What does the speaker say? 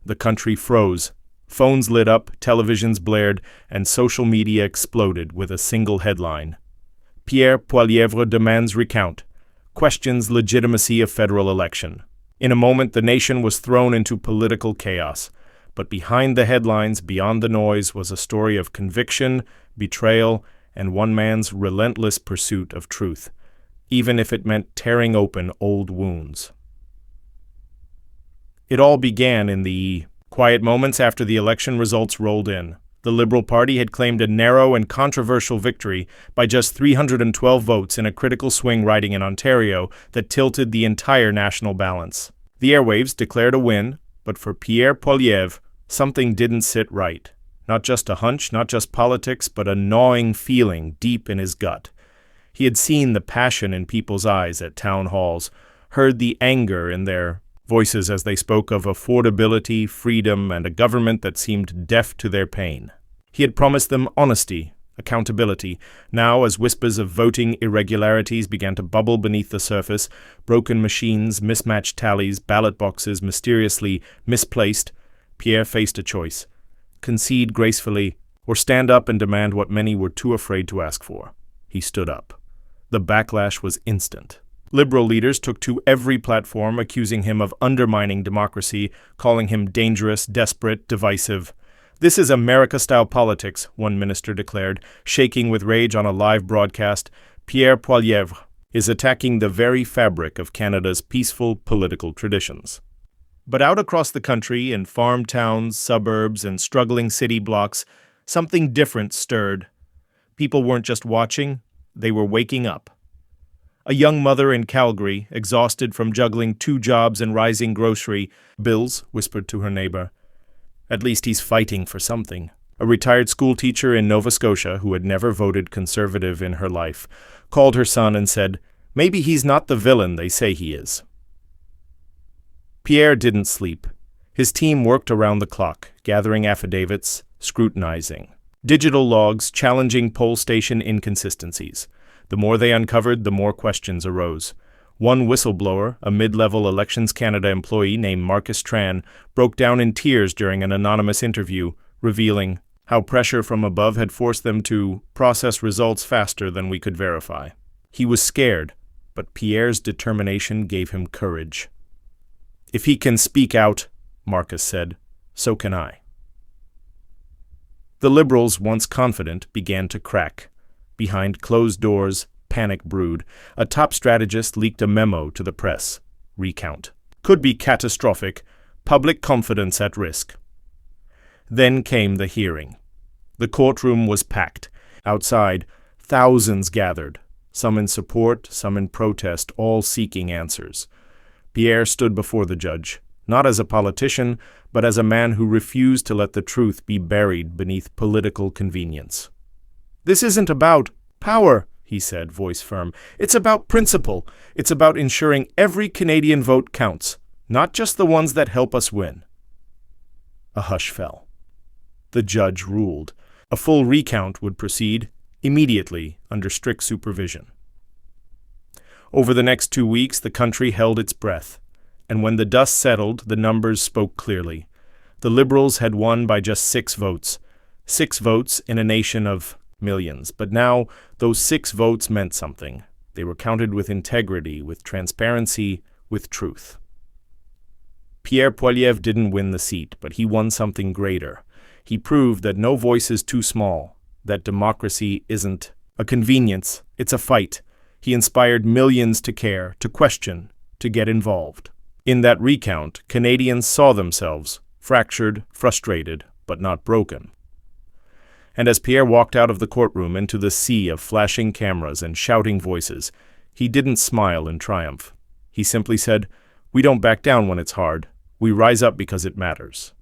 The country froze. Phones lit up, televisions blared, and social media exploded with a single headline. Pierre Poilievre demands recount, questions legitimacy of federal election. In a moment, the nation was thrown into political chaos. But behind the headlines, beyond the noise, was a story of conviction, betrayal, and one man's relentless pursuit of truth, even if it meant tearing open old wounds. It all began in the quiet moments after the election results rolled in. The Liberal Party had claimed a narrow and controversial victory by just 312 votes in a critical swing riding in Ontario that tilted the entire national balance. The airwaves declared a win, but for Pierre Poilievre, something didn't sit right. Not just a hunch, not just politics, but a gnawing feeling deep in his gut. He had seen the passion in people's eyes at town halls, heard the anger in their voices as they spoke of affordability, freedom, and a government that seemed deaf to their pain. He had promised them honesty, accountability. Now, as whispers of voting irregularities began to bubble beneath the surface, broken machines, mismatched tallies, ballot boxes mysteriously misplaced, Pierre faced a choice: concede gracefully, or stand up and demand what many were too afraid to ask for. He stood up. The backlash was instant. Liberal leaders took to every platform, accusing him of undermining democracy, calling him dangerous, desperate, divisive. "This is America-style politics," one minister declared, shaking with rage on a live broadcast. "Pierre Poilievre is attacking the very fabric of Canada's peaceful political traditions." But out across the country, in farm towns, suburbs, and struggling city blocks, something different stirred. People weren't just watching, they were waking up. A young mother in Calgary, exhausted from juggling 2 jobs and rising grocery bills, whispered to her neighbor, "At least he's fighting for something." A retired schoolteacher in Nova Scotia, who had never voted Conservative in her life, called her son and said, "Maybe he's not the villain they say he is." Pierre didn't sleep. His team worked around the clock, gathering affidavits, scrutinizing digital logs, challenging poll station inconsistencies. The more they uncovered, the more questions arose. One whistleblower, a mid-level Elections Canada employee named Marcus Tran, broke down in tears during an anonymous interview, revealing how pressure from above had forced them to process results faster than we could verify. He was scared, but Pierre's determination gave him courage. "If he can speak out," Marcus said, "so can I." The Liberals, once confident, began to crack. Behind closed doors, panic brewed. A top strategist leaked a memo to the press. Recount. Could be catastrophic. Public confidence at risk. Then came the hearing. The courtroom was packed. Outside, thousands gathered, some in support, some in protest, all seeking answers. Pierre stood before the judge, not as a politician, but as a man who refused to let the truth be buried beneath political convenience. "This isn't about power," he said, voice firm. "It's about principle. It's about ensuring every Canadian vote counts, not just the ones that help us win." A hush fell. The judge ruled. A full recount would proceed immediately under strict supervision. Over the next 2 weeks, the country held its breath, and when the dust settled, the numbers spoke clearly. The Liberals had won by just 6 votes. 6 votes in a nation of millions. But now, those 6 votes meant something. They were counted with integrity, with transparency, with truth. Pierre Poilievre didn't win the seat, but he won something greater. He proved that no voice is too small, that democracy isn't a convenience, it's a fight. He inspired millions to care, to question, to get involved. In that recount, Canadians saw themselves, fractured, frustrated, but not broken. And as Pierre walked out of the courtroom into the sea of flashing cameras and shouting voices, he didn't smile in triumph. He simply said, "We don't back down when it's hard. We rise up because it matters."